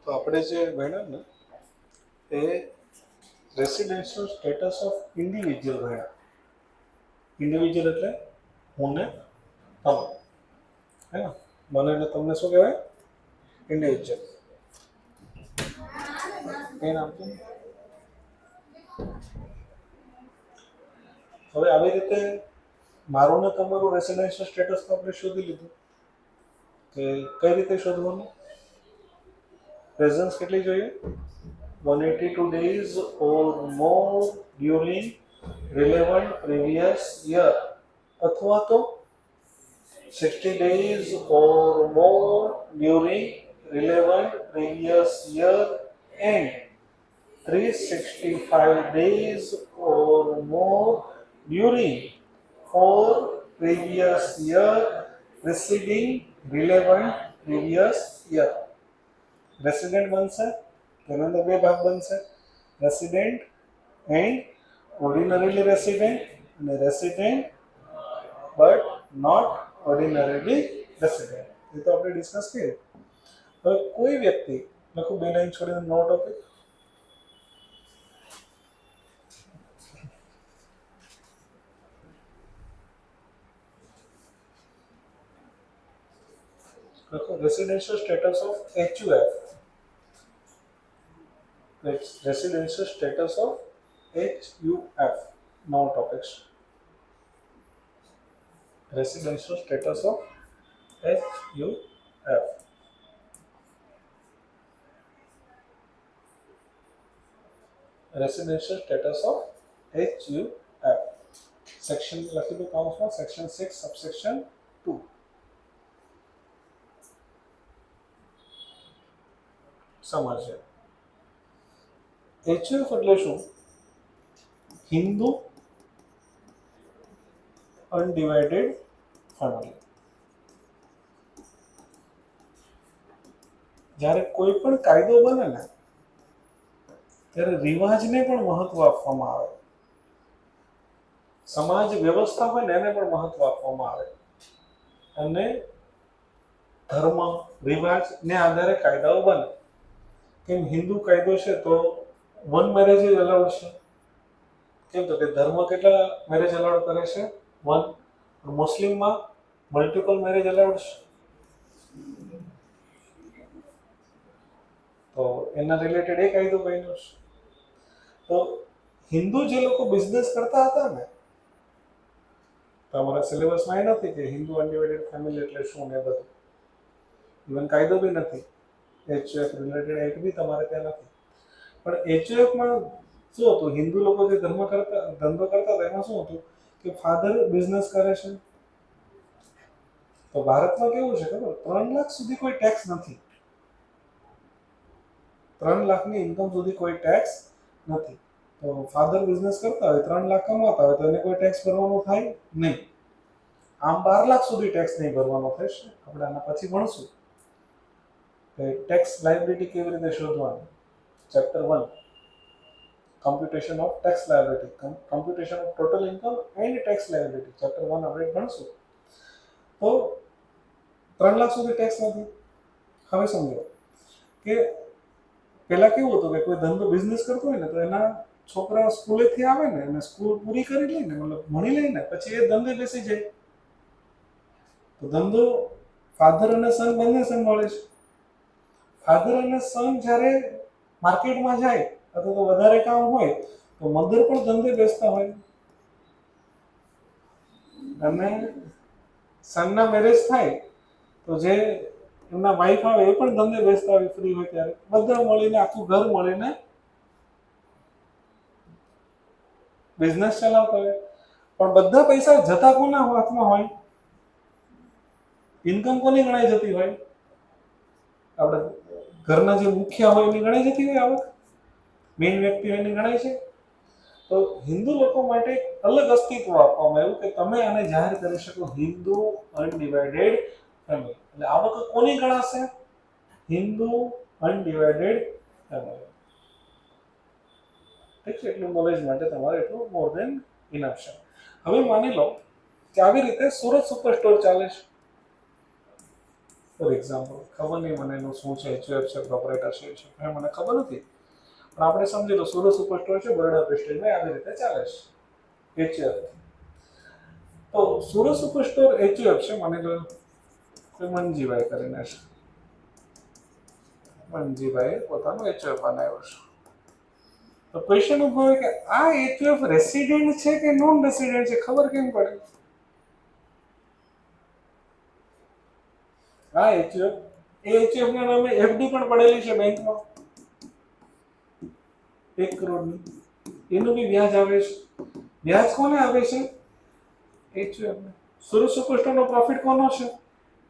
તો આપણે જે ભણ્યા ને એ રેસિડેન્શિયલ સ્ટેટસ ઓફ ઇન્ડિવિજ્યુઅલ ભણ્યા. ઇન્ડિવિજ્યુઅલ એટલે હું ને તમે, હે ને? મને ને તમને શું કહેવાય? ઇન્ડિવિજ્યુઅલ. કઈ નામ છે? હવે આવી રીતે મારું ને તમારું રેસિડેન્શિયલ સ્ટેટસ તો આપણે શોધી લીધું કે કઈ રીતે શોધવાનું? પ્રેઝન્સ કેટલી જોઈએ? 182 days or more during relevant previous year અથવા તો 60 days or more during relevant previous year and 365 days or more during 4 previous year preceding relevant previous year. Resident બનશે, તેના અંદર બે ભાગ બનશે, રેસિડેન્ટ એન્ડ ઓર્ડિનરીલી રેસિડેન્ટ અને રેસિડેન્ટ બટ નોટ ઓર્ડિનરીલી રેસિડેન્ટ. એ તો આપણે ડિસ્કસ કરીએ. હવે કોઈ વ્યક્તિ લખું બે લાઈન છોડીને નો topic. Residential status of HUF. Residential status of HUF. No topics. Residential status of HUF. Residential status of HUF. Section લખી દો કાઉન્સમાં section 6 subsection 2. સમજે. HUF એટલે શું? Hindu undivided family. જ્યારે કોઈ પણ કાયદો બને ને ત્યારે રિવાજને પણ મહત્વ આપવામાં આવે. સમાજ વ્યવસ્થા હોય ને એને પણ મહત્વ આપવામાં આવે અને ધર્મ રિવાજને આધારે કાયદાઓ બને. કેમ હિન્દુ કાયદો છે તો વન મેરેજ જ અલાઉડ છે. કેમ તો કે ધર્મ કેટલા મેરેજ અલાઉડ કરે છે? વન. મુસ્લિમમાં મલ્ટિપલ મેરેજ અલાઉડ છે. તો એના રિલેટેડ એ કાયદો બન્યો છે. તો હિન્દુ જે લોકો બિઝનેસ કરતા હતા ને, તો અમારા સિલેબસમાં એ નથી કે હિન્દુ અનડિવાઇડેડ ફેમિલી એટલે શું ને બધું. ઇવન કાયદો બી નથી. HUF રિલેટેડ એક્ટ બી તમારે ત્યાં નથી. પણ HUFમાં શું હતું? હિન્દુ લોકો જે ધંધો કરતા હતા એમાં શું હતું કે ફાધર બિઝનેસ કરે છે. તો ભારતમાં કેવું છે ખબર? 3 લાખ સુધી કોઈ ટેક્સ નથી. 3 લાખની ઇન્કમ સુધી કોઈ ટેક્સ નથી. તો ફાધર બિઝનેસ કરતા હોય, 3 લાખ કમાતા હોય તો એને કોઈ ટેક્સ ભરવાનો થાય નહીં. આમ 12 લાખ સુધી ટેક્સ નહીં ભરવાનો થશે. આપણે આના પછી ભણશું કે ટેક્સ લાયબિલિટી કેવી રીતે શોધવાની. Chapter 1 computation of tax liability, computation of total income and tax liability, chapter 1 આપણે ભણશું. તો 3 લાખ સુધી ટેક્સ નથી. હવે સમજો કે પહેલા કેવું હતું કે કોઈ ધંધો બિઝનેસ કરતો હોય ને તો એના છોકરા સ્કૂલેથી આવે ને અને સ્કૂલ પૂરી કરી લઈને, મતલબ ભણી લઈને પછી એ ધંધે બેસી જાય. તો ધંધો ફાધર અને સન બંને સંભાળે છે. ફાધર અને સન જ્યારે માર્કેટમાં જાય અથવા તો વધારે કામ હોય તો મધર પણ ધંધે બેસતા હોય. અને સનના મેરેજ થાય તો જે એમના વાઈફ આવે એ પણ ધંધે બેસતા હોય ફ્રી હોય ત્યારે. બધા મળીને, આખું ઘર મળીને બિઝનેસ ચલાવતા હોય. પણ બધા પૈસા જતા કોના હાથમાં હોય? ઇન્કમ કોની ગણાઈ જતી હોય? આપણે ઘરના જે મુખ્ય હોય એની ગણાઈ જતી હોય આવક? મેઇન વ્યક્તિ હોય એની ગણાય છે? તો હિન્દુ લોકો માટે અલગ અસ્તિત્વ આપવામાં આવ્યું કે તમે આને જાહેર કરી શકો હિન્દુ અનડિવાઇડેડ ફેમિલી. એટલે આવક કોની ગણાશે? Hindu undivided family. ઠીક છે? એટલું નોલેજ માટે તમારે એટલું મોર દેન ઇનફ છે. હવે માની લો કે આવી રીતે સુરત સુપર સ્ટોર ચાલે છે. ફોર એક્ઝામ્પલ ખબર નહીં મને એનું શું છે, એચયુએફ છે, પ્રોપરેટરશીપ છે, મને ખબર નથી, પણ આપણે સમજી લો સુરત સુપરસ્ટોર છે, બરોડા પ્રેસ્ટીજમાં આવી રીતે ચાલે છે એચયુએફ. તો સુરત સુપરસ્ટોર એચયુએફ છે, માની લો કોઈ મનજીભાઈ કરીને છે, મનજીભાઈએ પોતાનું એચયુએફ બનાવ્યો છે. તો ક્વેશ્ચન ઉભો હોય કે આ એચયુએફ રેસિડેન્ટ છે કે નોન રેસિડેન્ટ છે, ખબર કેમ પડે? આ એચયુએફ એચયુએફ ના નામે એફડી પણ પડેલી છે બેંકમાં 1 કરોડની, એનું બી વ્યાજ આવે છે. વ્યાજ કોને આવે છે? એચયુએફ ને. સુરત સુપરસ્ટોર નો પ્રોફિટ કોનો છે?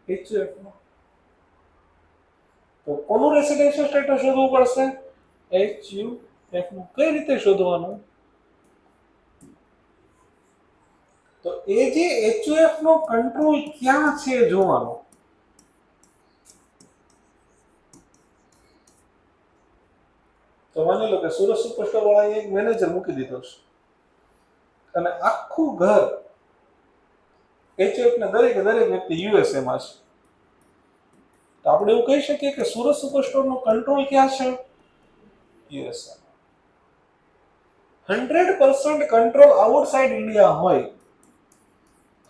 એચયુએફ નો. તો કોનું રેસિડેન્શિયલ સ્ટેટસ શોધવું પડશે? એચયુએફ નું. કઈ રીતે શોધવાનું? તો એ જે એચયુએફ નો કંટ્રોલ ક્યાં છે જોવાનો. તો માની લો કે સુરત સુપરસ્ટોર વાળાએ એક મેનેજર મૂકી દીધો છે અને આખું ઘર એચયુએફ ના દરેક વ્યક્તિ યુએસએ માં છે. તો આપણે એવું કહી શકીએ કે સુરત સુપરસ્ટોર નો કંટ્રોલ ક્યાં છે? યુએસએ. 100% કંટ્રોલ આઉટસાઇડ ઇન્ડિયા હોય,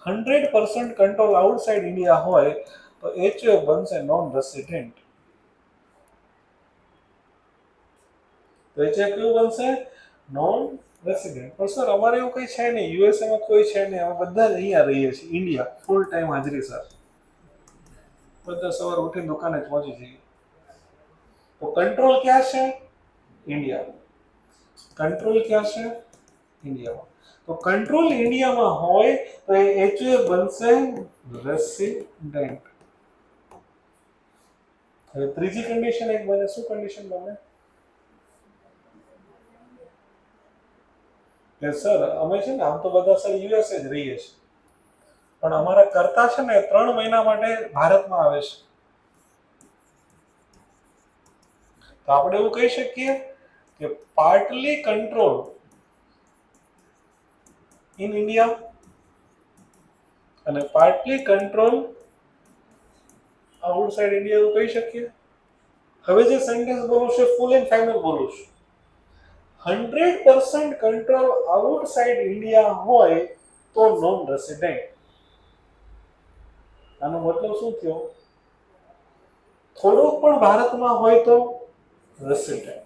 100% કંટ્રોલ આઉટસાઇડ ઇન્ડિયા હોય તો એચયુએફ બનશે નોન રેસિડેન્ટ. તો એચયુએફ કેવું બનશે? Non resident. પણ સર અમારે એવું કઈ છે નહીં, યુએસએ માં કોઈ છે નહીં, અમે બધા જ અહીંયા રહીએ છીએ, ઇન્ડિયા, ફૂલ ટાઈમ હાજરી સર. બધા સવાર ઉઠીને દુકાને જ પહોંચી જઈએ. તો કંટ્રોલ ક્યાં છે? ઇન્ડિયા. કંટ્રોલ ક્યાં છે? ઇન્ડિયામાં. તો કંટ્રોલ ઇન્ડિયામાં હોય તો એ એચયુએફ બનશે રેસિડેન્ટ. હવે ત્રીજી કન્ડિશન એક બને, શું કન્ડિશન બને? કે સર અમે છે ને આમ તો બધા સર યુએસએ જ રહીએ છીએ, પણ અમારા કરતા છે ને 3 મહિના માટે ભારતમાં આવે છે. તો આપણે એવું કહી શકીએ કે પાર્ટલી કંટ્રોલ ઇન ઇન્ડિયા અને પાર્ટલી કંટ્રોલ આઉટસાઇડ ઇન્ડિયા, એવું કહી શકીએ. હવે જે સેન્ટેન્સ બોલું છે ફૂલ એન્ડ ફાઇનલ બોલું છું. 100% કંટ્રોલ આઉટસાઇડ ઇન્ડિયા હોય તો નોન રેસિડેન્ટ. આનો મતલબ શું થયો? થોડુંક પણ ભારતમાં હોય તો રેસિડેન્ટ,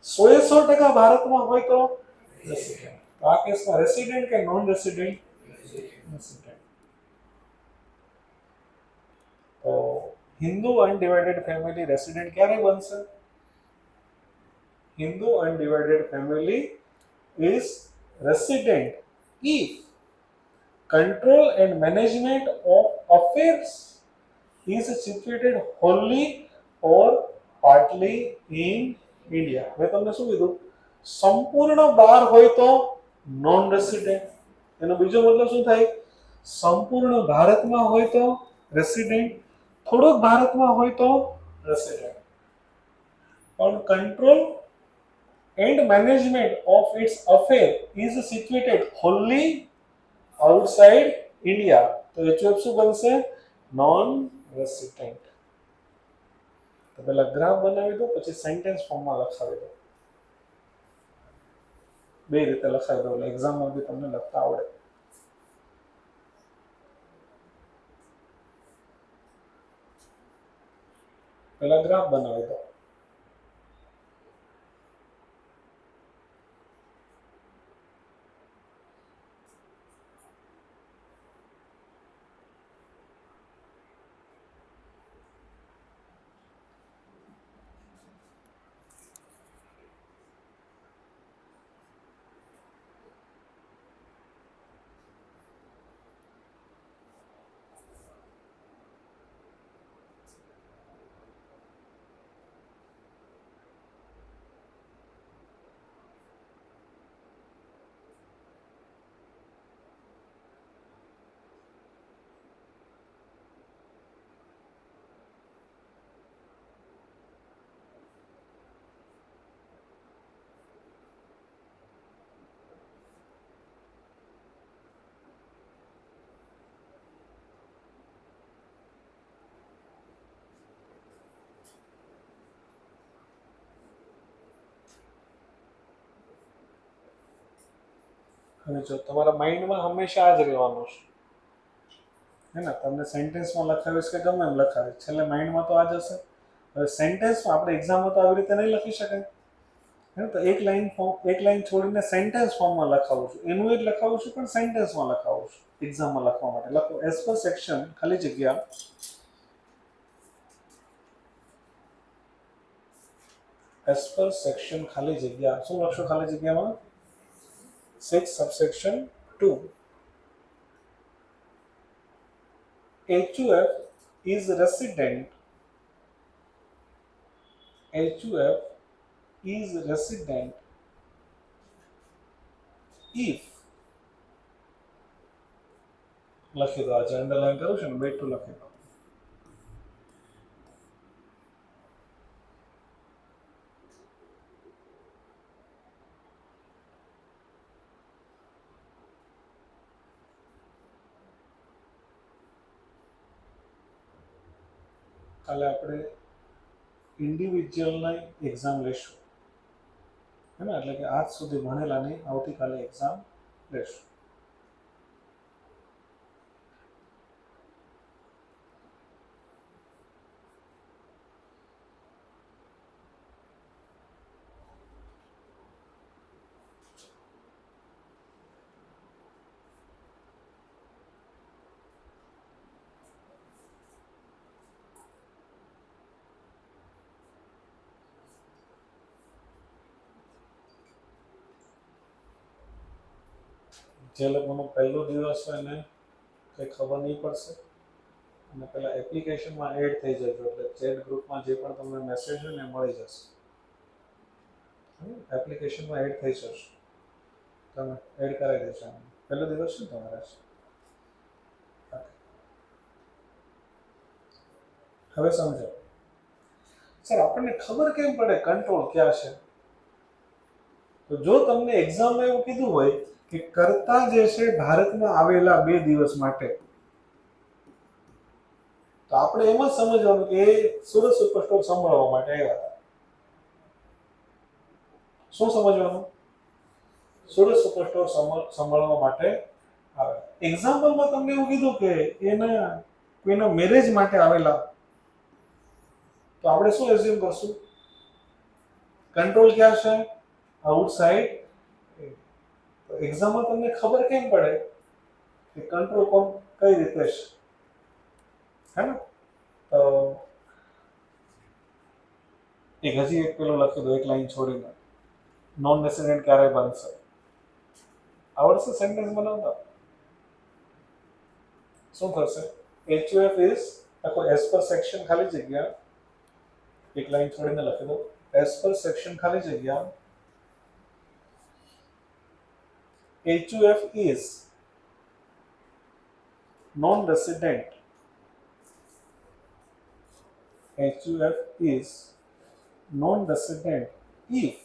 100% ભારતમાં હોય તો રેસિડેન્ટ. તો આ કેસમાં રેસિડેન્ટ કે નોન રેસિડેન્ટ? રેસિડેન્ટ. તો હિન્દુ અનડિવાઇડેડ ફેમિલી રેસિડેન્ટ ક્યારે બનશે? Hindu undivided family is resident if control and management of affairs is situated wholly or partly in India. મેં તમને શું કીધું? સંપૂર્ણ બહાર હોય તો નોન રેસિડેન્ટ. એનો બીજો મતલબ શું થાય? સંપૂર્ણ ભારતમાં હોય તો રેસિડેન્ટ, થોડોક ભારતમાં હોય તો રેસિડેન્ટ. પણ control and management of its affair is situated wholly outside India. તો એચયુએફ શું બનશે? Non resident. તો પહેલા ગ્રાફ બનાવી દો, પછી સેન્ટેન્સ ફોર્મમાં લખાવી દો. બે રીતે લખાવી દો એટલે એક્ઝામમાં બી તમને લખતા આવડે. પહેલા ગ્રાફ બનાવી દો. હવે જો તમારા માઇન્ડમાં હંમેશા આ જ રહેવાનું છે, હે ને? તમને સેન્ટેન્સમાં લખાવીશ કે ગમે એમ લખાવીશ, છેલ્લે માઇન્ડમાં તો આ જ હશે. હવે સેન્ટેન્સમાં આપણે એક્ઝામમાં તો આવી રીતે નહીં લખી શકાય, હે, તો એક લાઈન છોડીને સેન્ટેન્સ ફોર્મમાં લખાવું છું, એનું જ લખાવું છું પણ સેન્ટેન્સમાં લખાવું છું એક્ઝામમાં લખવા માટે. લખો એઝ પર સેક્શન ખાલી જગ્યા, એઝ પર સેક્શન ખાલી જગ્યા, શું લખશો ખાલી જગ્યામાં? 6 subsection 2 HUF is resident, HUF is resident if, લખી દો, આજે અંડરલાઈન કરું છું ને, બેઠું લખી દો. કાલે આપણે ઇન્ડિવિજ્યુઅલની એક્ઝામ લેશું, હે ને? એટલે કે આજ સુધી ભણેલાની આવતીકાલે એક્ઝામ લેશું. જે લોકોનો પહેલો દિવસ હોય એને કંઈ ખબર નહીં પડશે, અને પહેલાં એપ્લિકેશનમાં એડ થઈ જજો, એટલે ચેટ ગ્રુપમાં જે પણ તમને મેસેજ હોય ને મળી જશે. એપ્લિકેશનમાં એડ થઈ જશો, તમે એડ કરાવી દેશો. પહેલો દિવસ શું તમારે? હવે સમજો સર, આપણને ખબર કેમ પડે કંટ્રોલ ક્યાં છે? તો જો તમને એક્ઝામમાં એવું કીધું હોય કે કર્તા જે છે ભારતમાં આવેલા 2 દિવસ માટે, તો આપણે એમાં સમજવાનું કે સુરત સુપરસ્ટોર સંભાળવા માટે આવ્યા હતા. શું સમજવાનું? સુરત સુપરસ્ટોર સંભાળવા માટે આવે. એક્ઝામ્પલમાં તમને એવું કીધું કે એના કોઈના મેરેજ માટે આવેલા, તો આપણે શું એઝ્યુમ કરશું? કંટ્રોલ ક્યાં છે? આઉટસાઇડ. તો એક્ઝામમાં તમને ખબર કેમ પડે કે કંટ્રોલ કોણ કઈ રીતે છે, હે ને? તો હજી એક પેલો લખી દો, એક લાઈન છોડીને, નોન રેસિડેન્ટ ક્યારે બનશે? આવડશે સેન્ટેન્સ બનાવતા? શું થશે? HUF ઇઝ, લખો એઝ પર સેક્શન ખાલી જગ્યા, એક લાઈન છોડીને લખી દો, એઝ પર સેક્શન ખાલી જગ્યા, HUF is non-resident, HUF is non-resident if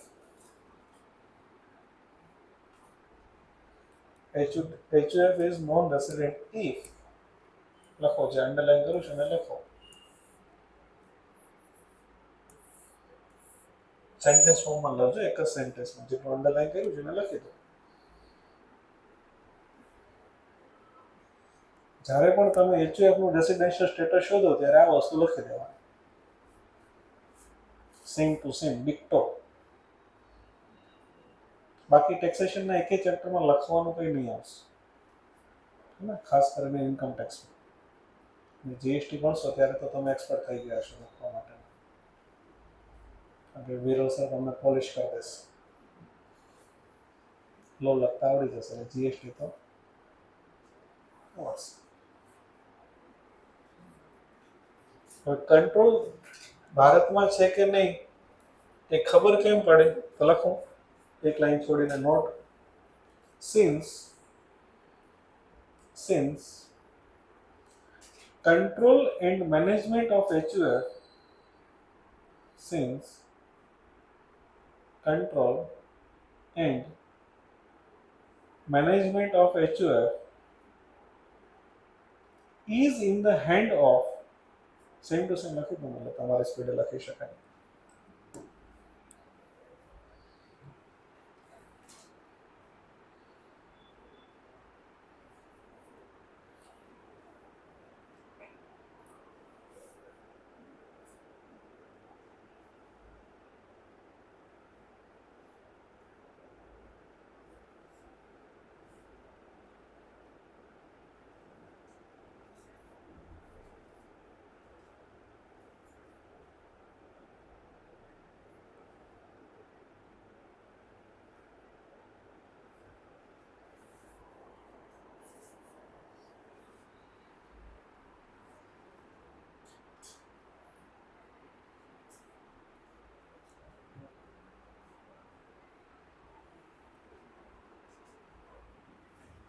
HUF is non-resident if, લખો, જે અંડરલાઈન કરું છું એને લખો. સેન્ટેન્સ ફોર્મમાં લખજો, એક જ સેન્ટેન્સમાં જેટલું અંડરલાઈન કર્યું છે એને લખી દો. જ્યારે પણ તમે HUF નું રેસિડેન્શિયલ સ્ટેટસ શોધો ત્યારે આ વસ્તુ લખી દેવાની, સેમ ટુ સેમ, ડિક્ટો. બાકી ટેક્સેશનના એક ચેપ્ટરમાં લખવાનું કંઈ નહીં આવશે, ખાસ કરીને ઇન્કમ ટેક્સમાં. GST ભણશો ત્યારે તો તમે એક્સપર્ટ થઈ ગયા છો લખવા માટે, કારણ કે વિરલ સર તમને પોલિશ કરી દેશે, લો લખતા આવડી જશે, એટલે GST તો આવડશે. કંટ્રોલ ભારતમાં છે કે નહીં એ ખબર કેમ પડે? તો લખો, એક લાઈન છોડીને, not since control and management of HUF, since control and management of HUF is in the hand of, same to same લખી દો, એટલે તમારી સ્પીડે લખી શકાય.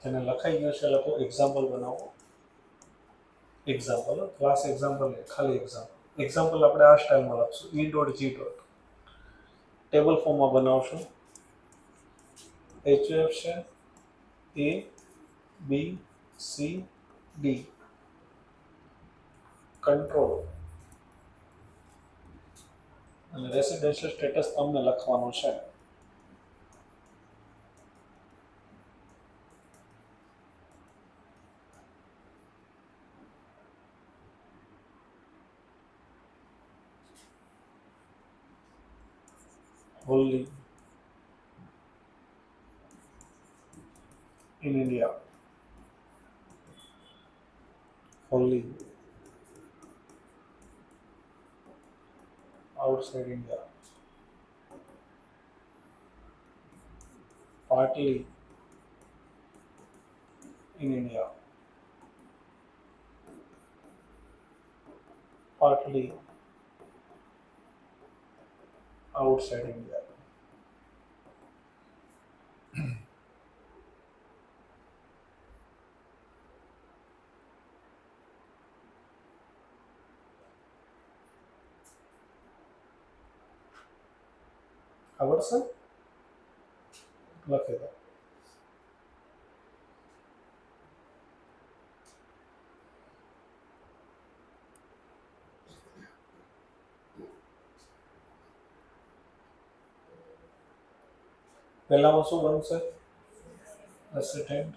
જેને લખાઈ ગયું છે એ લોકો એક્ઝામ્પલ બનાવો. એક્ઝામ્પલ ક્લાસ એક્ઝામ્પલ ખાલી એક્ઝામ્પલ આપણે આ સ્ટાઇલમાં લખશું E.G. ટેબલ ફોર્મમાં બનાવશું. HUF છે A B C D control અને રેસિડેન્શિયલ સ્ટેટસ તમને લખવાનું છે. wholly in India, wholly outside India, partly in India, partly outside India. આવડશે? લખી દો. પહેલામાં શું બનશે? રેસિડેન્ટ.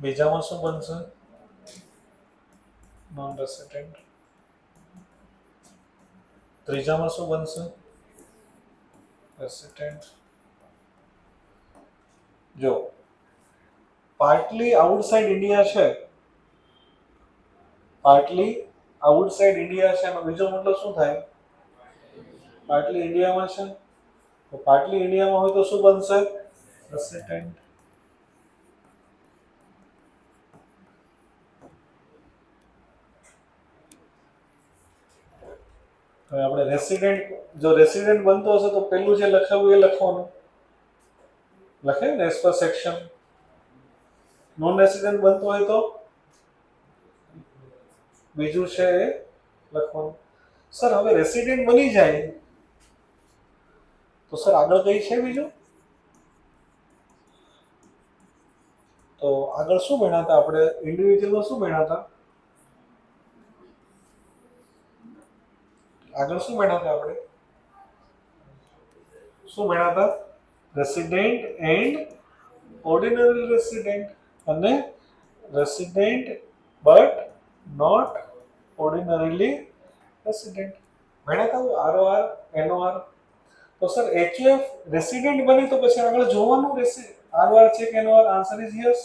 બીજામાં શું બનશે? Non resident. ત્રીજામાં શું બનશે? રેસિડેન્ટ. જો પાર્ટલી આઉટસાઇડ ઇન્ડિયા છે, પાર્ટલી આઉટસાઇડ ઇન્ડિયા છે એનો બીજો મતલબ શું થાય? પાર્ટલી ઇન્ડિયામાં છે, તો પાર્ટલી ઇન્ડિયામાં હોય તો શું બનશે? રેસિડેન્ટ. હવે આપણે રેસિડેન્ટ, જો રેસિડેન્ટ બનતો હશે તો પહેલું જે લખાવ્યું એ લખવાનું. લખે ને as per section. Non resident બનતો હોય તો બીજું છે એ લખવાનું. સર હવે રેસિડેન્ટ બની જાય તો સર આગળ કઈ છે બીજું? તો આગળ શું ભણ્યા હતા આપણે? ઇન્ડિવિજ્યુઅલમાં શું ભણ્યા હતા? આગળ શું ભણ્યા હતા આપણે? શું ભણ્યા હતા? રેસિડેન્ટ એન્ડ ઓર્ડિનરી રેસિડેન્ટ અને રેસિડેન્ટ બટ નોટ ઓર્ડિનરીલી રેસિડેન્ટ. ભણ્યા હતા ROR NOR. તો સર HUF રેસિડેન્ટ બને તો પછી આગળ જોવાનું રહેશે ROR છે કે NOR. Answer is yes.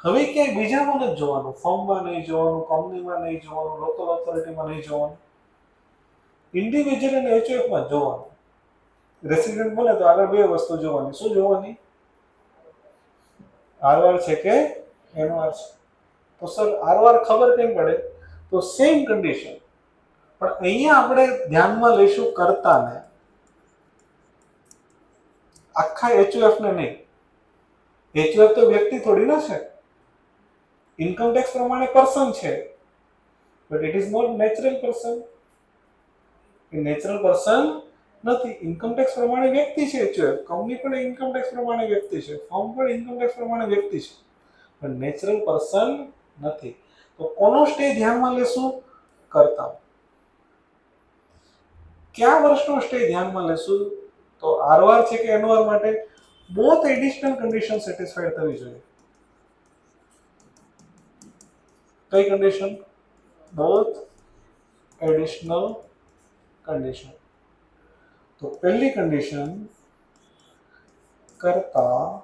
હવે ક્યાંય બીજામાં નથી જોવાનું, ફર્મમાં નહીં જોવાનું, કંપનીમાં નહીં જોવાનું, લોકલ ઓથોરિટીમાં નહીં જોવાનું, ઇન્ડિવિજ્યુઅલ અને HUF માં જોવાનું. રેસિડેન્ટ બને તો આગળ બે વસ્તુ જોવાની. શું જોવાની? ROR છે કે NOR છે. તો સર ROR ખબર કેમ પડે? તો સેમ કન્ડિશન, પણ અહીંયા આપણે ધ્યાનમાં લઈશું કર્તાને, આખા HUF ને નહીં. HUF તો વ્યક્તિ થોડી ના છે. ઇન્કમ ટેક્સ પ્રમાણે પર્સન છે, but it is not natural person. એ નેચરલ પર્સન નથી. ઇન્કમ ટેક્સ પ્રમાણે વ્યક્તિ છે HUF. કંપની પણ ઇન્કમ ટેક્સ પ્રમાણે વ્યક્તિ છે, ફર્મ પણ ઇન્કમ ટેક્સ પ્રમાણે વ્યક્તિ છે, પણ નેચરલ પર્સન નથી. તો કોનો સ્ટે ધ્યાનમાં લેશું? કર્તા. કયા વર્ષનો સ્ટે ધ્યાનમાં લેશું? તો ROR છે કે NOR માટે બોથ એડિશનલ કન્ડિશન સેટિસ્ફાઈડ થવી જોઈએ. કઈ કન્ડિશન? Both additional condition. તો પહેલી કન્ડિશન, કર્તા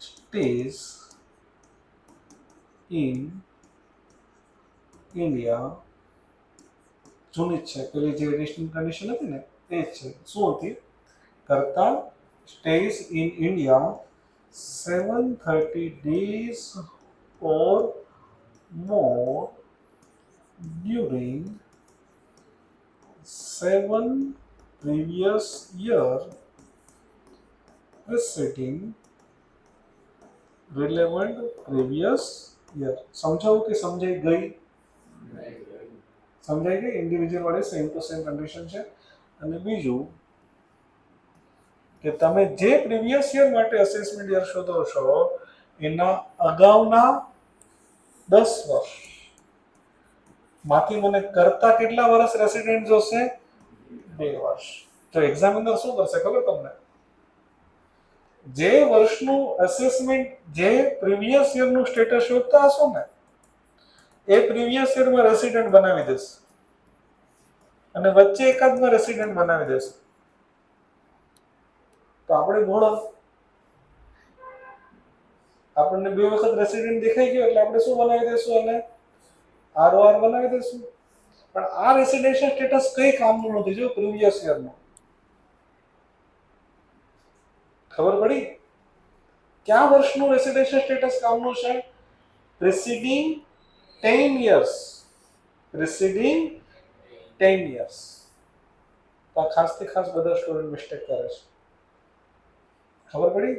stays in India. જૂની જ છે, પેલી જે એડિશનલ કન્ડિશન હતી ને એ જ છે. શું હતી? કર્તા stays in India 730 days or more during 7 previous year preceding relevant previous year. સમજાવું કે સમજાઈ ગઈ? સમજાઈ ગઈ? ઇન્ડિવિજ્યુઅલ વાળી સેમ ટુ સેમ કન્ડિશન છે. અને બીજું કે તમે જે પ્રીવિયસ યર માટે અસેસમેન્ટ યર શોધો છો એના અગાઉના 10 વર્ષ માંથી મને કરતા કેટલા વર્ષ રેસિડેન્ટ જોશે? 2 વર્ષ. તો એક્ઝામિનર શું કરશે ખબર તમને? જે વર્ષનું અસેસમેન્ટ, જે પ્રીવિયસ યરનું સ્ટેટસ શોધતા હશો ને એ પ્રીવિયસ યરમાં રેસિડેન્ટ બનાવી દેશે અને વચ્ચે એકાદમાં રેસિડેન્ટ બનાવી દેશે. તો આપણે ગુણ આપણને 2 વખત રેસિડેન્ટ દેખાઈ ગયો એટલે આપણે શું બનાવી દેશું? એને ROR બનાવી દેશું. પણ આ રેસિડેન્શિયલ સ્ટેટસ કઈ કામનું નથી? જો પ્રીવિયસ યરનું. ખબર પડી? કયા વર્ષનું રેસિડેન્શિયલ સ્ટેટસ કામનું છે? પ્રિસીડિંગ 10 years. પ્રિસીડિંગ 10 years. તો આ ખાસથી ખાસ બધા સ્ટુડન્ટ મિસ્ટેક કરે છે. ખબર પડી?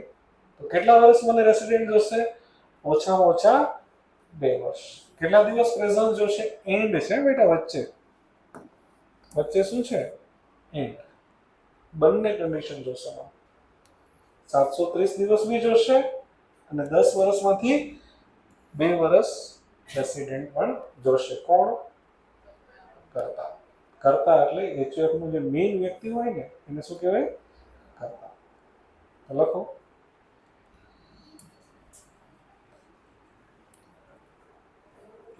તો કેટલા વર્ષ મને રેસિડેન્ટ જોશે? ઓછામાં ઓછા 2 વર્ષ. કેટલા દિવસ પ્રેઝન્ટ જોશે? એન્ડ છે બેટા, વચ્ચે. વચ્ચે શું છે? એન્ડ. બંને કન્ડિશન જોશે. 730 દિવસ બી જોશે અને 10 વર્ષમાંથી 2 વર્ષ રેસિડેન્ટ પણ જોશે. કોણ? કરતા. કરતા એટલે HUF નું જે મેઇન વ્યક્તિ હોય ને એને શું કહેવાય? કરતા. લખો.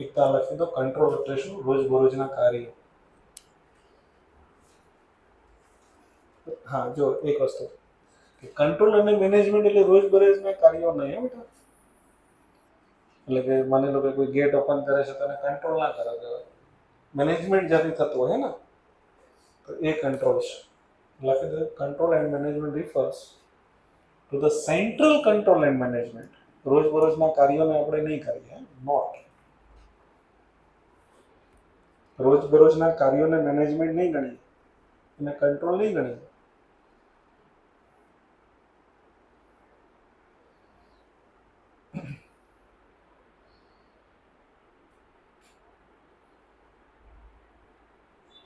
એકતા લખી દો. કંટ્રોલ એટલે શું? રોજબરોજના કાર્યો. હા, જો એક વસ્તુ કંટ્રોલ અને મેનેજમેન્ટ એટલે રોજબરોજના કાર્યો નહીં બેટા. એટલે કે માની લો કે કોઈ ગેટ ઓપન કરે છે તો એને કંટ્રોલ ના કરવા દેવાય. મેનેજમેન્ટ જ્યાંથી થતું હોય ને તો એ કંટ્રોલ છે. લખી દો. Control and management refers to the central control and management. રોજબરોજના કાર્યોને આપણે નહીં કરીએ. નોટ રોજબરોજના કાર્યોને મેનેજમેન્ટ નહીં ગણીએ, એને કંટ્રોલ નહીં ગણીએ.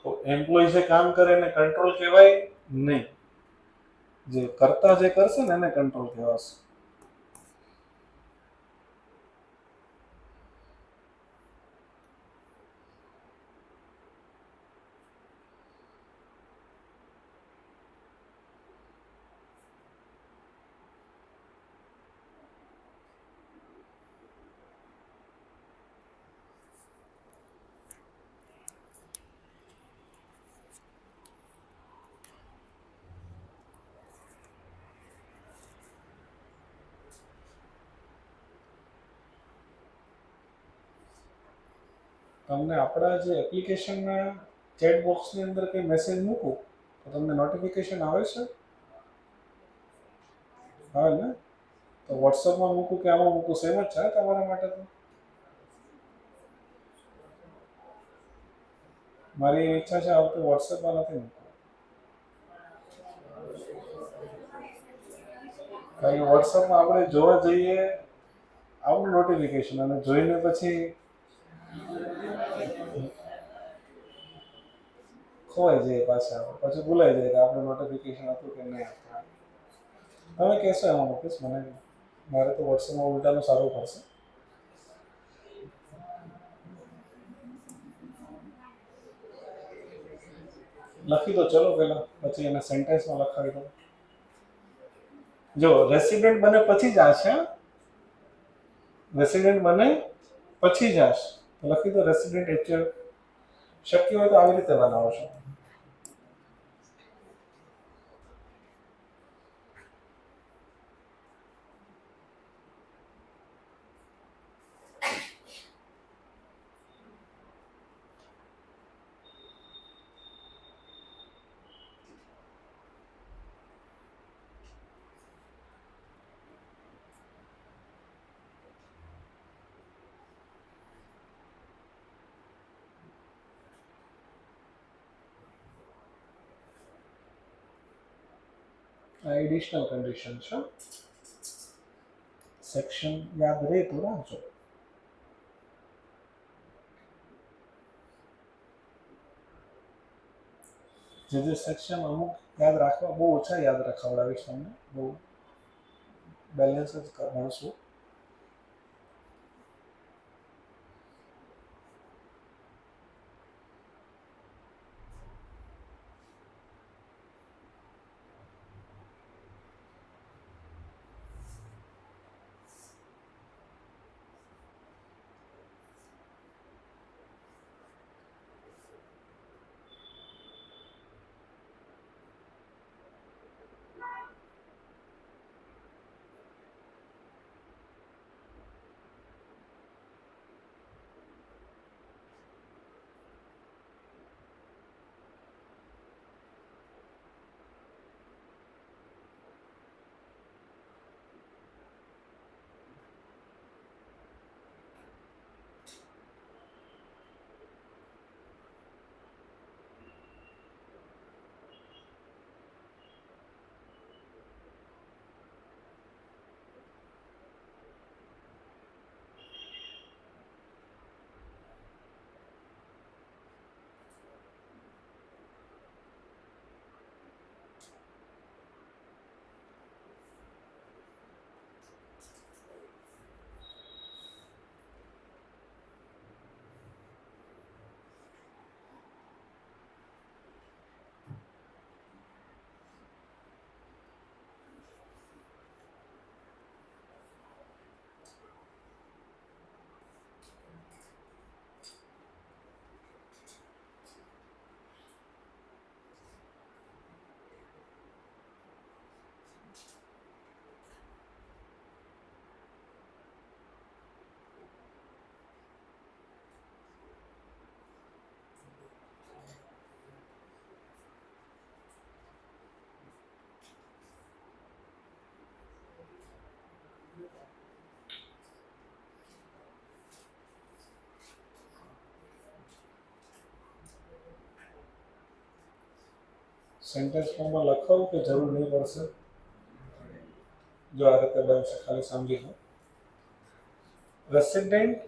તો એમ્પ્લોય જે કામ કરે એને કંટ્રોલ કહેવાય નહીં. જે કરતા જે કરશે ને એને કંટ્રોલ કહેવાશે. તમને આપણા જે એપ્લિકેશનના ચેટ બોક્સની અંદર કંઈ મેસેજ મૂકું તો તમને નોટિફિકેશન આવે છે? આવે ને? તો વોટ્સઅપમાં મૂકું કે આમાં મૂકું સેમ જ છે તમારા માટે? તો મારી ઈચ્છા છે આ વખતે વોટ્સએપમાં નથી મૂકવું. કારણ કે વોટ્સએપમાં આપણે જોવા જઈએ આવું નોટિફિકેશન અને જોઈને પછી ખોવાઈ જાય પાછા, પછી ભૂલાઈ જાય કે આપણે નોટિફિકેશન હતું કે નહીં હતું. તમે કહેશો એમાં મૂકીશ, મને મારે તો વોટ્સએપમાં ઉલટાનું સારું પડશે. લખી દો ચલો પહેલા, પછી એને સેન્ટેન્સમાં લખાવી દો. જો રેસિડેન્ટ બને પછી જ આ છે. રેસિડેન્ટ બને પછી જ આ છે. લખી દો રેસિડેન્ટ HUF. શક્ય હોય તો આવી રીતે બનાવો છો. આ એડિશનલ કન્ડિશન છે. સેક્શન યાદ રહે તો રાખજો. જે સેક્શન અમુક યાદ રાખવા બહુ ઓછા યાદ રખાવડાવીશ તમને, બહુ બેલેન્સ જ ભણશું. સેન્ટેન્સ ફોર્મમાં લખાવું કે જરૂર નહીં પડશે? જો આ રીતે બનશે, ખાલી સમજી લો. Resident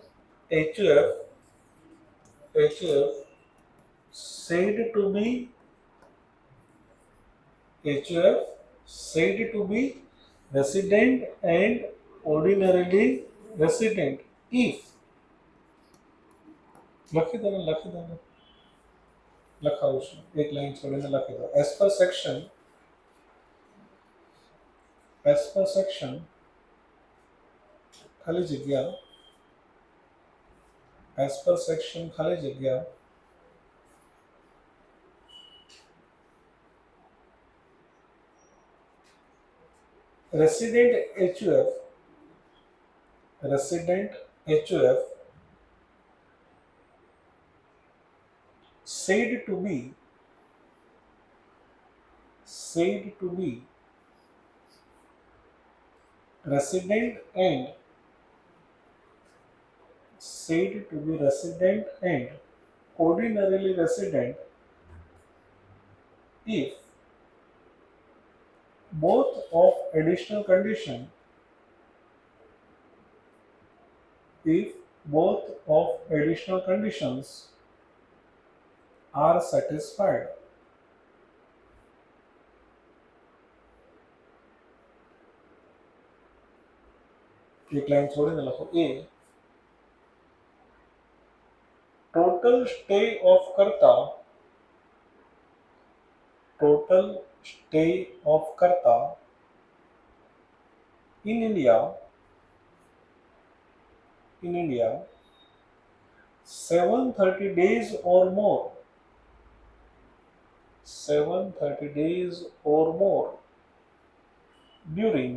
HUF said to be resident and ordinarily resident if લખી દો લખાવું છું, એક લાઈન છોડીને લખી દો. એઝ પર સેક્શન ખાલી જગ્યા એઝ પર સેક્શન ખાલી જગ્યા resident HUF said to be resident and ordinarily resident if both of additional conditions are satisfied. એક લાઈન છોડીને લખો. એ ટોટલ સ્ટે ઓફ કરતા in India 730 days or more during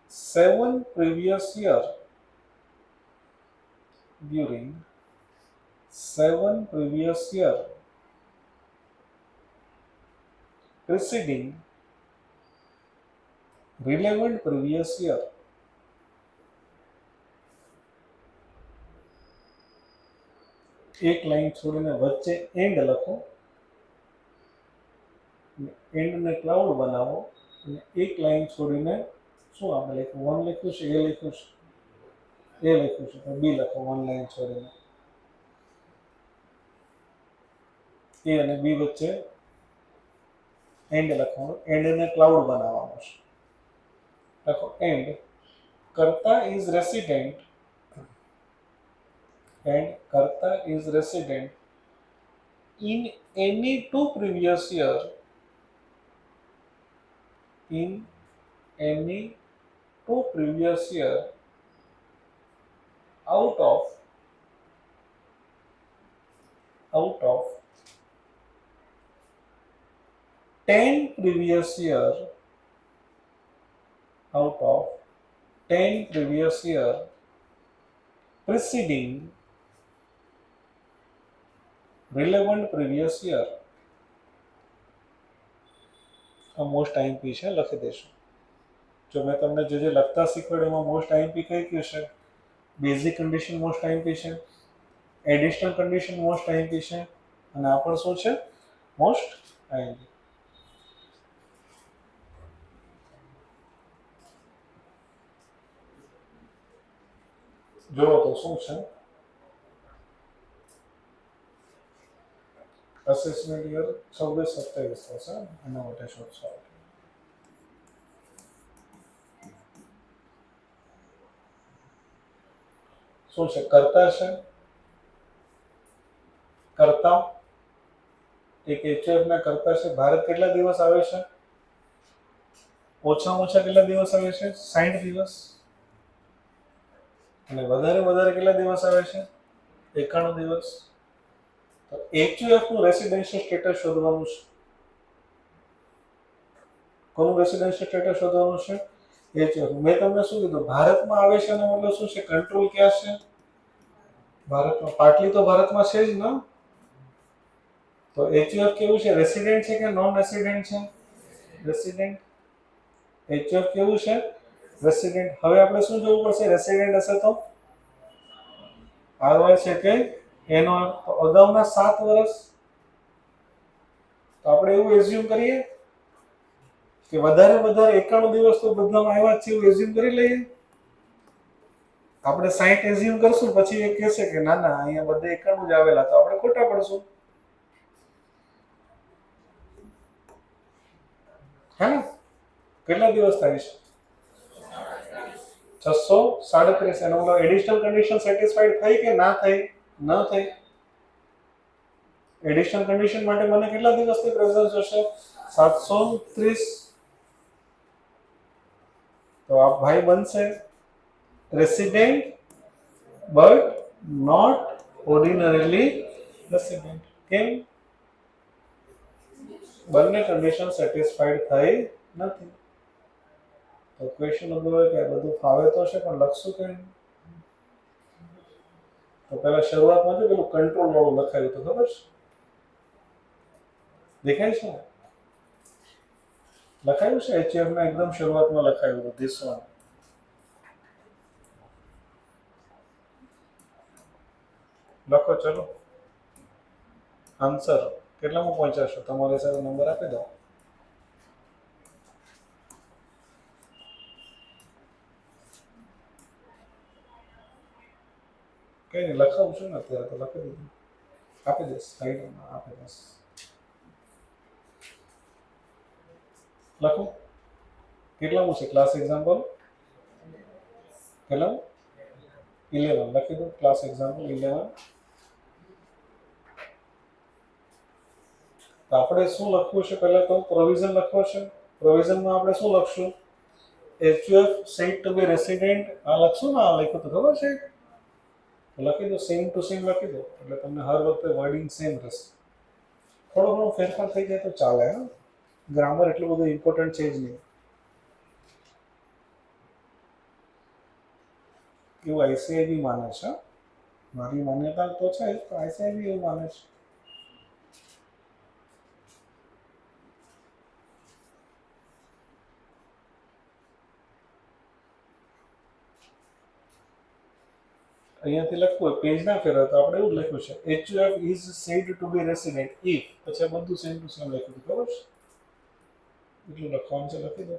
7 previous years preceding relevant previous year. એક line છોડીને વચ્ચે and લખો. એન્ડને cloud બનાવો અને એક લાઈન છોડીને શું આપણે લખ્યું 1 લખ્યું છે, એ લખ્યું છે, એ લખ્યું છે, તો બી લખો 1 લાઈન છોડીને. એ અને બી વચ્ચે એન્ડ લખવાનું, એન્ડને ક્લાઉડ બનાવવાનું છે. લખો એન્ડ કર્તા is resident and Karta is resident in any 2 previous year in any 2 previous year out of 10 previous year out of 10 previous year preceding relevant previous year. આ મોસ્ટ આઈએમપી છે, લખી દેશું. જો મેં તમને જે લખતા શીખવાડ્યું એમાં મોસ્ટ આઈએમપી કઈ કયું છે? બેઝિક કન્ડિશન મોસ્ટ આઈએમપી છે, એડિશનલ કન્ડિશન મોસ્ટ આઈએમપી છે, અને આ પણ શું છે? Most IMP. જોવો તો શું છે? અસેસમેન્ટ યર 26-27 થશે, એના માટે શોધશો. શું છે? કર્તા છે, કર્તા એક એચએફ ના કર્તા છે. ભારત કેટલા દિવસ આવે છે? ઓછામાં ઓછા કેટલા દિવસ આવે છે? 60 દિવસ. અને વધારે કેટલા દિવસ આવે છે? 91 દિવસ. તો એચયુએફ નું રેસિડેન્શિયલ સ્ટેટસ શોધવાનું છે. કોનું રેસિડેન્શિયલ સ્ટેટસ શોધવાનું છે? એચયુએફ. મેં તમને શું કીધું? ભારતમાં આવે છે એનો મતલબ શું છે? કંટ્રોલ ક્યાં છે? ભારતમાં. પાટલી તો ભારતમાં છે જ ને. તો એચયુએફ કેવું છે? રેસિડેન્ટ છે કે નોન રેસિડેન્ટ છે? રેસિડેન્ટ. એચયુએફ કેવું છે? રેસિડેન્ટ. હવે આપણે શું જોવું પડશે? રેસિડેન્ટ હશે તો આરવાય છે કે એનો અગાઉના 7 વર્ષ. તો આપણે એવું એઝ્યુમ કરીએ કે વધારે 91 દિવસ તો બધામાં આવ્યા છે, એવું એઝ્યુમ કરી લઈએ. આપણે 60 એઝ્યુમ કરશું, પછી એ કહેશે કે ના ના અહીંયા બધે 91 જ આવેલા, તો આપણે ખોટા પડશું. હે ને? કેટલા દિવસ થાય છે? 637. એનો મતલબ એડિશનલ કન્ડિશન સેટિસ્ફાઈડ થઈ કે ના થઈ? ન થઈ. એડિશનલ કન્ડિશન માટે મને કેટલા દિવસની પ્રેઝન્સ જોશે? 730. તો આ ભાઈ બનશે રેસિડેન્ટ બટ નોટ ઓર્ડિનરીલી રેસિડેન્ટ. કેમ? બંને કન્ડિશન સેટિસ્ફાઈડ થઈ નથી. તો ક્વેશ્ચન ઉભો હોય કે બધું ફાવે તો છે, પણ લખશું કેમ? તો પહેલા શરૂઆતમાં જો પેલું કંટ્રોલ વાળું લખાયું તો ખબર છે? દેખાય છે? લખાયું છે એચએફ ના એકદમ શરૂઆતમાં લખાયું હતું ધીસ વન. લખો ચલો. આન્સર કેટલામાં પહોંચાશો? તમારી સાથે નંબર આપી દો. કઈ નહીં, લખાવું છું ને અત્યારે, તો લખી દીધું. આપી દઈશ, સાઈડમાં આપી દઈશ. લખો. કેટલામું છે ક્લાસ એક્ઝામ્પલ? કેટલામું? 11. લખી દો ક્લાસ એક્ઝામ્પલ 11. તો આપણે શું લખવું છે? પહેલા તો પ્રોવિઝન લખવો છે. પ્રોવિઝનમાં આપણે શું લખશું? HUF said to be resident. આ લખશું ને? આ લખ્યું તો ખબર છે? લખી દો, સેમ ટુ સેમ લખી દો, એટલે તમને હર વખતે વર્ડિંગ સેમ રહેશે. થોડો ઘણો ફેરફાર થઈ જાય તો ચાલે. હા, ગ્રામર એટલું બધું ઇમ્પોર્ટન્ટ છે જ નહીં. એવું આઈસીઆઈ બી માને છે. મારી માન્યતા તો છે જ, પણ આઈસીઆઈ બી એવું માને છે. અહીંયાથી લખવું હોય, પેજ ના ફેરવે તો આપણે એવું જ લખ્યું છે, HUF is said to be resident if, પછી બધું સેમ ટુ સેમ લખ્યું. ખબર છે? એટલું લખવાનું છે, લખી દો.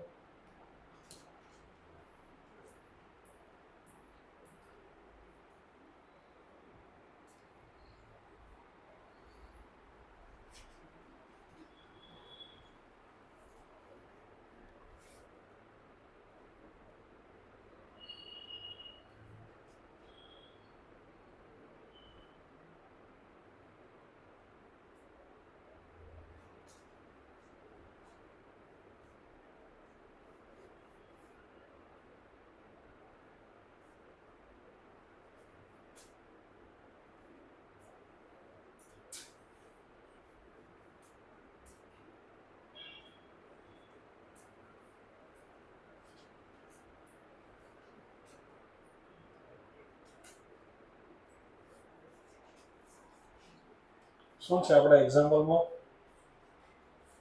શું છે આપણા એક્ઝામ્પલમાં?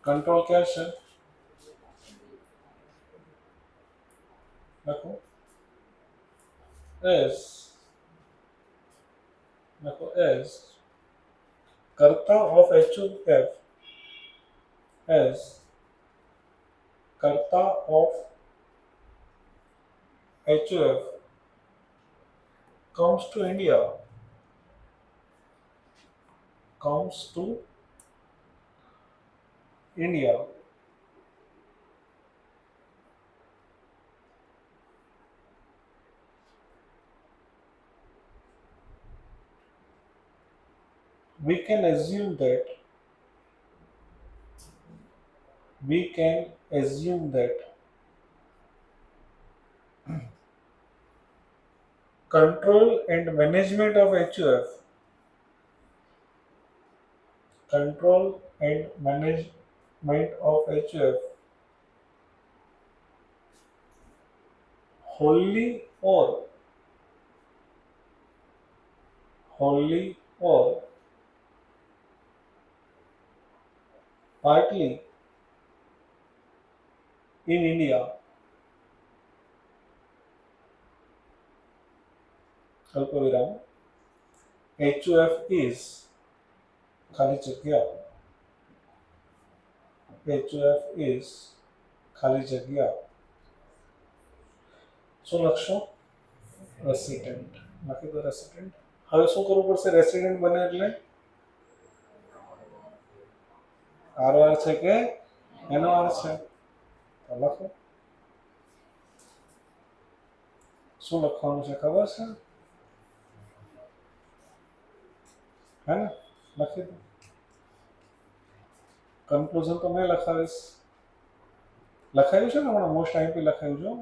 કંટ્રોલ ક્યાં છે? લખો એસ, લખો એસ કર્તા ઓફ HUF એસ કર્તા of HUF comes to India, comes to India. We can assume that control and management of HUF, control and management of HUF wholly or partly in India. અલ્પવિરામ HUF is ખાલી જગ્યા HUF is ખાલી જગ્યા શું લખશો? Resident. લખી દો resident. હવે શું કરવું પડશે? રેસિડેન્ટ બને એટલે RR છે કે NOR છે? તો લખો. શું લખવાનું છે ખબર છે? હે ને? લખી દો. કન્ક્લુઝન તો મેં લખાવીશ. લખાયું છે ને હમણાં મોસ્ટ આઈપી લખાયું છે.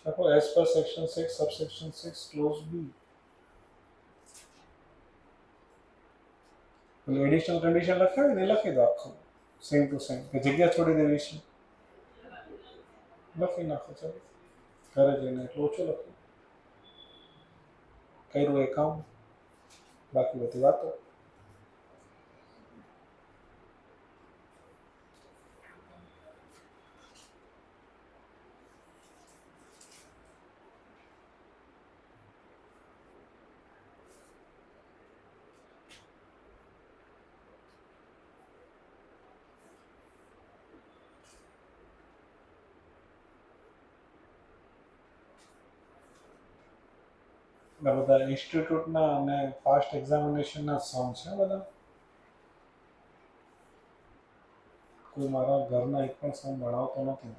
લખો as per section 6 subsection 6 close બી. પેલું એડિશનલ કન્ડિશન લખાવી ને લખી દો આખું સેમ ટુ સેમ, કે જગ્યા છોડી દેવી છે લખી નાખો. ચાલો ઘરે જઈને એટલું ઓછું લખો. કર્યું એ કામ, બાકી બધી વાતો. બધા ઇન્સ્ટિટ્યૂટના અને ફાસ્ટ એક્ઝામિનેશનના સમ છે બધા. કોઈ મારા ઘરના એક પણ સમ ભણાવતો નથી.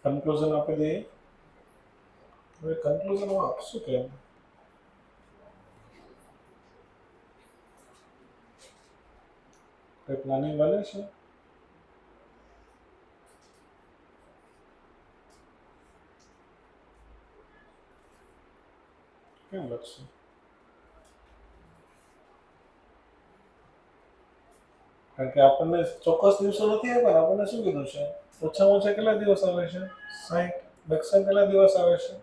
કન્ક્લુઝન આપી દઈએ. હવે કન્ક્લુઝનમાં આપશું કેમ? કઈ પ્લાનિંગ બને છે? કેમ લખશું? કારણ કે આપણને ચોક્કસ દિવસો નથી આપ્યા, આપણને શું કીધું છે? ઓછામાં ઓછા કેટલા દિવસ આવે છે? 60. મેક્સિમમ કેટલા દિવસ આવે છે?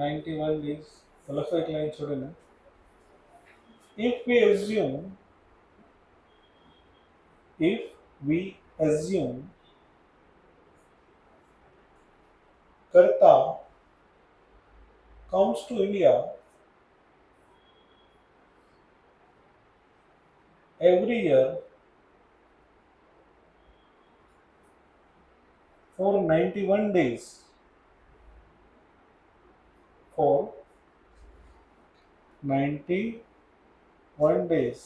91 days. તો લખો એક લાઈન છોડીને. If we assume Karta comes to India every year for 91 days. For 91 days.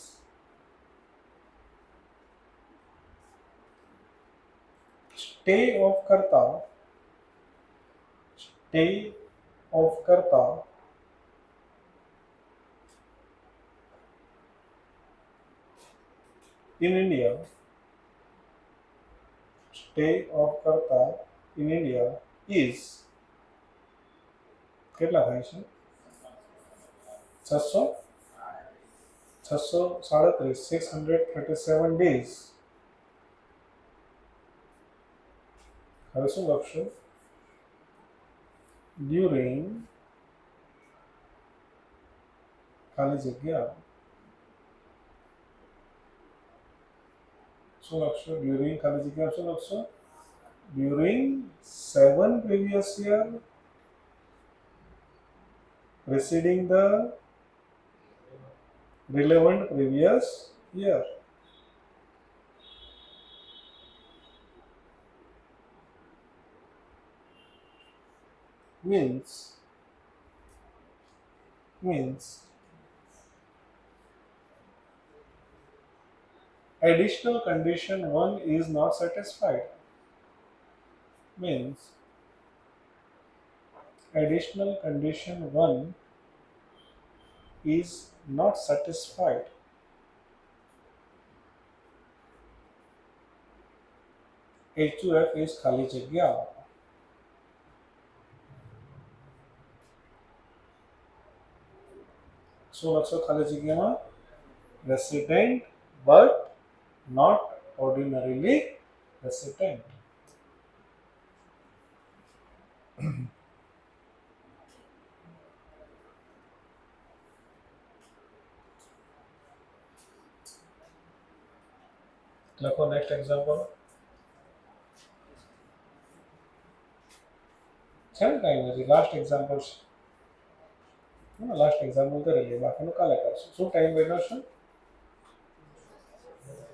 Stay of Karta in India. Stay of Karta in India is કેટલા થાય છે? 637 days. હવે શું લખશું? During ખાલી જગ્યા શું લખશું? During ખાલી જગ્યા શું લખશું? During 7 previous year preceding the relevant previous year. Means additional condition 1 is not satisfied. Means additional condition 1 is not satisfied. HUF is ખાલી જગ્યા. શું લખશો ખાલી જગ્યામાં? Resident but not ordinarily resident. લખો નેક્સ્ટ એક્ઝામ્પલ. છે ને કાંઈ નથી, લાસ્ટ એક્ઝામ્પલ છે. લાસ્ટ એક્ઝામ્પલ કરી લઈએ, બાકીનું કાલે કરશું. શું ટાઈમ બન્યો છે?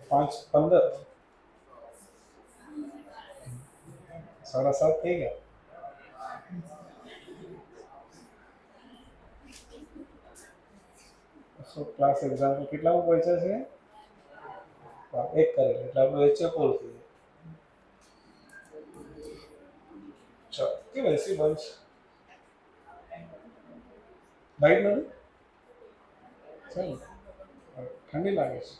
5:15. 7:30 થઈ ગયા. શું ક્લાસ એક્ઝામ્પલ કેટલામાં પહોંચ્યા છે? એક કરેલ એટલે આપણું HF પૂરું થઈ જાય. ચાલો કેમ એસી બંધ છે? લાઈટ નથી? ચાલો ઠંડી લાગે છે.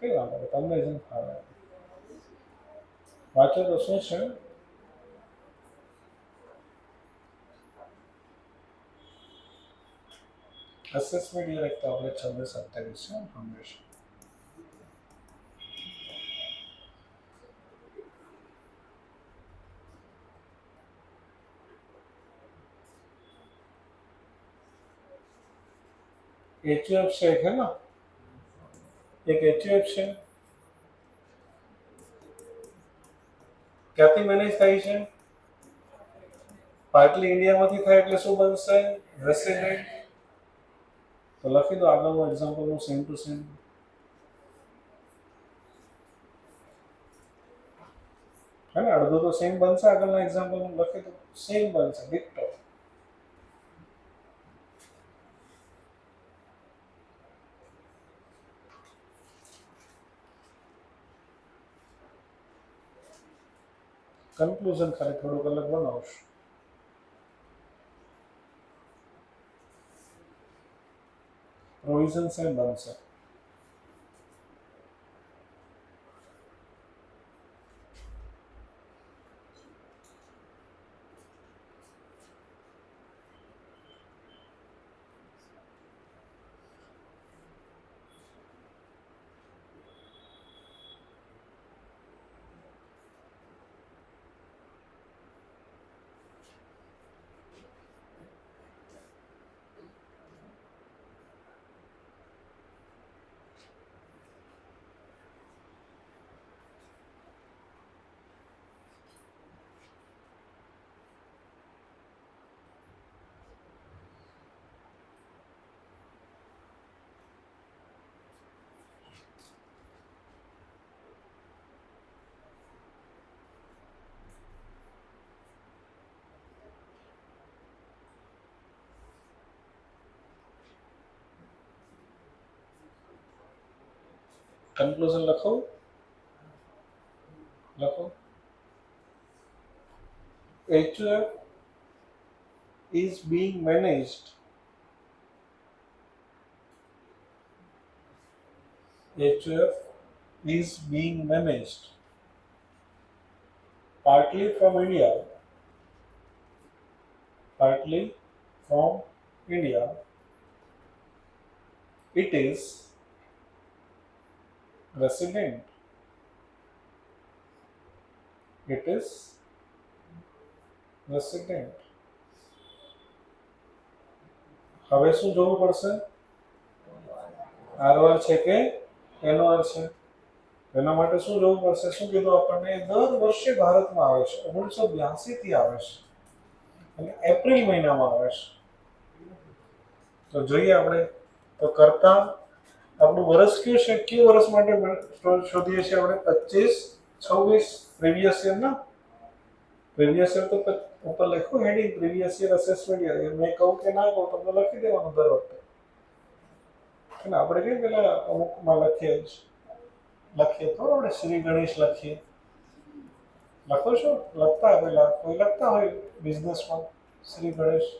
કઈ વાંધો નહીં, તમને જેમ ફાવે. વાંચો તો શું છે? અસેસમેન્ટ યર એક તો આપણે 26-28 છે ફાઉન્ડેશન. HUF છે એક હે ને? એક HUF છે. ક્યાંથી મેનેજ થાય છે? પાર્ટલી ઇન્ડિયામાંથી થાય એટલે શું બનશે? રેસિડેન્ટ. તો લખી દો આગળનું એક્ઝામ્પલનું સેમ ટુ સેમ. હે ને? અડધું તો સેમ બનશે. આગળના એક્ઝામ્પલનું લખી દો, સેમ બનશે, ડિક્ટો. કન્ક્લુઝન ખાલી થોડુંક અલગ બનાવશું. પ્રોવિઝન સેમ બનશે. કન્ક્લુઝન લખો. HUF is being managed. HUF is being managed partly from India. It is resident. હવે શું જોવું પડશે? આરવાર છે કે એનઓઆર છે? એના માટે શું જોવું પડશે? શું કીધું આપણને? દર વર્ષે ભારતમાં આવે છે. 1982 થી આવે છે અને એપ્રિલ મહિનામાં આવે છે. તો જોઈએ આપણે. તો કરતા આપણું વર્ષ કયું છે? કયું વર્ષ માટે શોધીએ છીએ આપણે? 25-26 પ્રીવિયસ યર ના. પ્રીવિયસ યર તો ઉપર લખ્યું heading previous year assessment year. મેં કહું કે ના કહું તમને લખી દેવાનું દર વખતે. અને આપણે કેમ પેલા અમુકમાં લખીએ તો આપણે શ્રી ગણેશ લખીએ. લખો છો? લખતા પેલા કોઈ લખતા હોય બિઝનેસમાં શ્રી ગણેશ.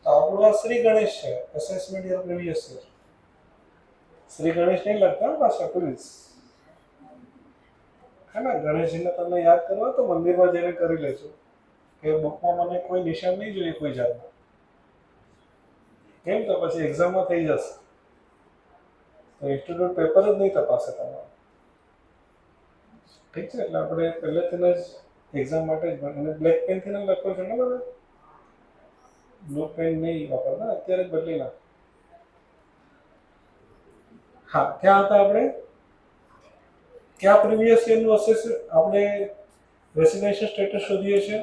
તો આપણું આ શ્રી ગણેશ છે assessment year previous year. Shri Ganesh નહીં લખતા પાછા પ્લીઝ. હે ને? ગણેશજીને તમને યાદ કરવા તો મંદિરમાં જઈને કરી લેજો. કે બુકમાં મને કોઈ નિશાન નહીં જોઈએ કોઈ જાતનું. કેમ? તો પછી એક્ઝામમાં થઈ જશે. તો ઇન્સ્ટિટ્યૂટ પેપર જ નહીં તપાસે તમારે. ઠીક છે? એટલે આપણે પહેલેથી જ એક્ઝામ માટે જ અને બ્લેક પેનથી લખો છો ને બધા? બ્લુ પેન નહીં વાપરતા, અત્યારે જ બદલી નાખ. હા, ક્યાં હતા આપણે? ક્યાં પ્રીવિયસ યરનું અસેસ આપણે રેસિડેન્શિયલ સ્ટેટસ શોધીએ છીએ?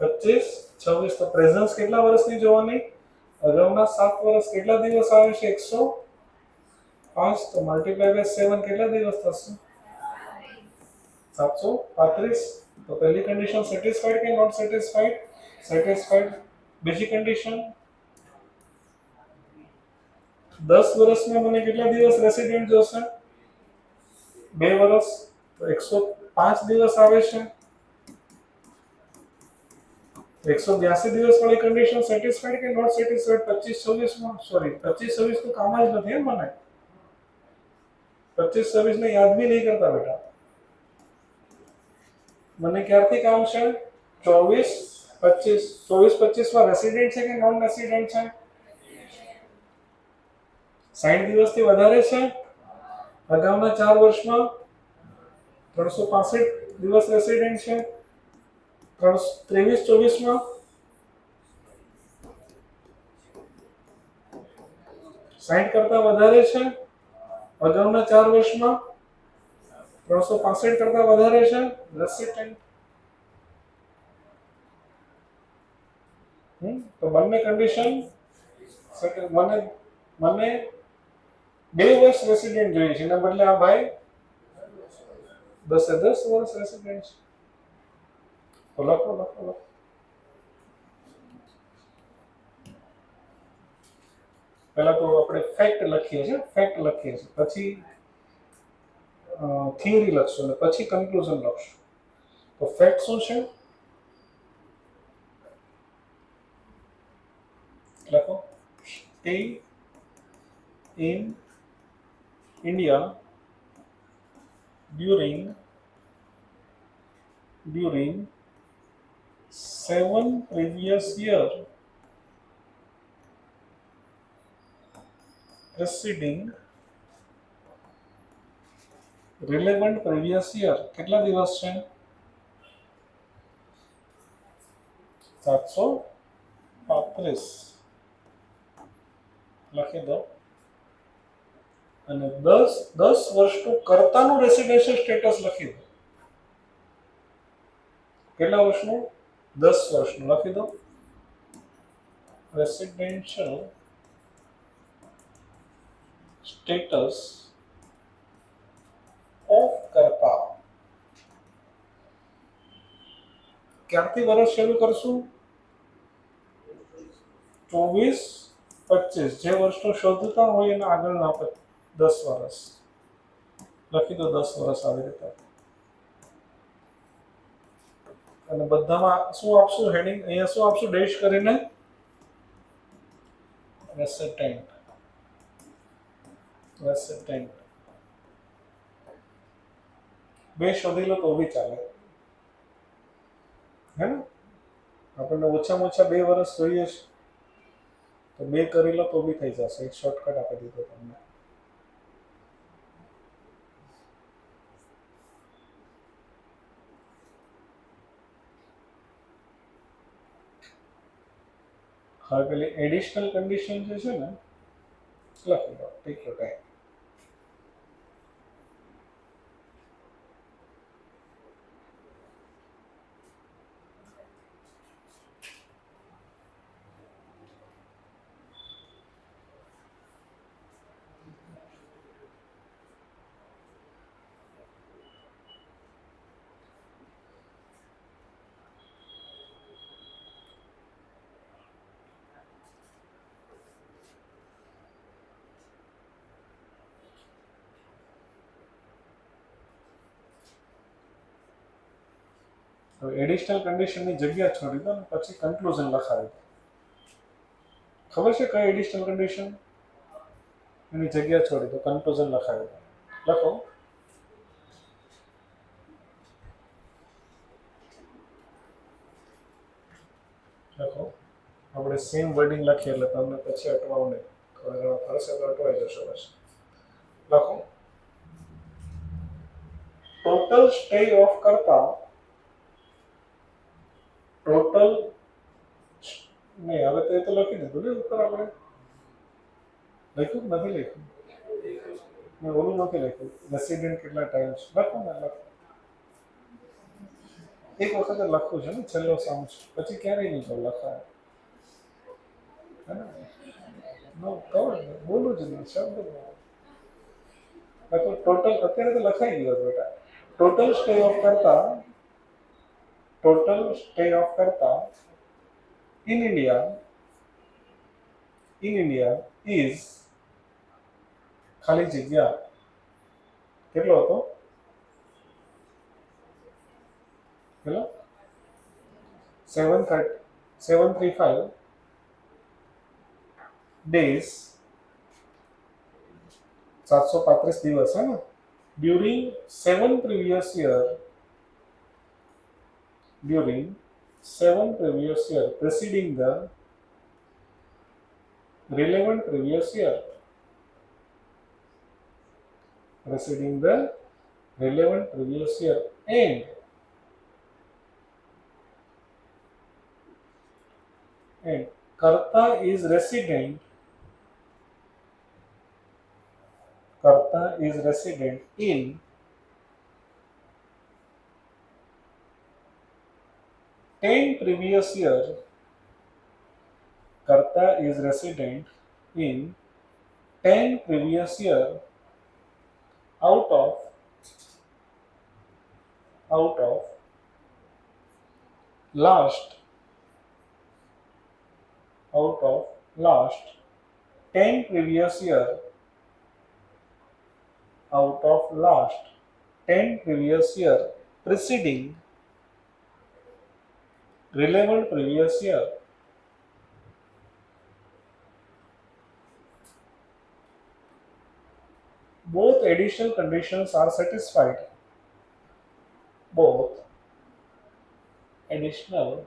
25-26. તો પ્રેઝન્સ કેટલા વર્ષની જોવાની? અગાઉના 7 વર્ષ. કેટલા દિવસ આવે છે? 105. તો મલ્ટીપ્લાય બાય 7 કેટલા દિવસ થશે? 735. તો પહેલી કન્ડિશન સેટિસ્ફાઈડ કે નોટ સેટિસ્ફાઈડ? સેટિસ્ફાઈડ. બીજી કન્ડિશન 10 વર્ષમાં મને કેટલા દિવસ રેસિડેન્ટ જોશે? 2 વર્ષ. તો 105 દિવસ આવે છે. 182 દિવસ વાળી કન્ડિશન સેટિસ્ફાઈડ કે નોટ સેટિસ્ફાઈડ? 25-26 માં સોરી 25-26 તો કામ જ નથી એમ મને. 25-26 ને યાદ બી નહીં કરતા બેટા. મને ક્યારથી કામ છે? 24-25. 24-25 માં રેસિડેન્ટ છે કે નોન રેસિડેન્ટ છે? 60 દિવસથી વધારે છે. અગાઉના 4 વર્ષમાં 365 દિવસ રેસિડેન્ટ છે. 23-24 માં 60 કરતા વધારે છે. અગાઉના 4 વર્ષમાં 365 કરતા વધારે છે રેસિડેન્ટ. તો બંને કન્ડિશન મને 2 વર્ષ રેસિડેન્ટ જોઈએ છે એના બદલે આ ભાઈ 10 વર્ષ રેસિડેન્ટ છે. તો લખો. પહેલા તો આપણે ફેક્ટ લખીએ છીએ. પછી થિયરી લખશું અને પછી કન્ક્લુઝન લખશું. તો ફેક્ટ શું છે? લખો stay in India during 7 previous year preceding relevant previous year. કેટલા દિવસ છે? 735 લખી દો. અને 10 વર્ષનું કર્તાનું રેસિડેન્શિયલ સ્ટેટસ લખી દો. કેટલા વર્ષનું? 10 વર્ષનું લખી દો. રેસિડેન્શિયલ સ્ટેટસ ઓફ કર્તા. ક્યારથી વર્ષ શરૂ કરશું? 24-25. જે વર્ષનું શોધતા હોય એના આગળના 10 વર્ષ લખી દો. 10 વર્ષ આવી રીતે. અને બધામાં શું આપશું? હેડિંગ અહીંયા શું આપશું? ડેશ કરીને રેસિડેન્ટ. બે શોધી લો તો બી ચાલે, હે ને? આપણને ઓછામાં ઓછા 2 વર્ષ જોઈએ છે તો 2 કરી લો તો બી થઈ જશે. એક શોર્ટકટ આપી દીધો તમને. હવે પેલી એડિશનલ કન્ડિશન જે છે ને લખી દો. Take your time. હવે એડિશનલ કન્ડિશનની જગ્યા છોડી દો અને પછી કન્ક્લુઝન લખાવી દો. ખબર છે કઈ એડિશનલ કન્ડિશન? એની જગ્યા છોડી દો, કન્ક્લુઝન લખાવી દો. લખો. આપણે સેમ વર્ડિંગ લખીએ એટલે તમને પછી અટવાવું નહીં. થોડા ઘણા ફરશે તો અટવાઈ જશો પછી. લખો. ટોટલ સ્ટે ઓફ કરતા ટોટલ નહીં, હવે તો એ તો લખી દીધું ને ઉપર. આપણે લખ્યું નથી? લખ્યું મેં ઓલું નથી લખ્યું. રેસિડેન્ટ કેટલા ટાઈમ છે લખો ને. લખો એક વખત લખવું છે ને છેલ્લો સાઉન્ડ, પછી ક્યારેય નહીં કહું લખાય. બોલું જ નહીં શબ્દ. લખો ટોટલ. અત્યારે તો લખાઈ ગયો બેટા. ટોટલ સ્ટે ઓફ કરતા in India is ખાલી જગ્યા કેટલો હતો? કેટલો? 735 days. 735 દિવસ, है ना? During 7 previous year preceding the relevant previous year. And Karta is resident in 10 previous year. Karta is resident in 10 previous year out of last 10 previous year preceding relevant previous year. Both additional conditions are satisfied. Both additional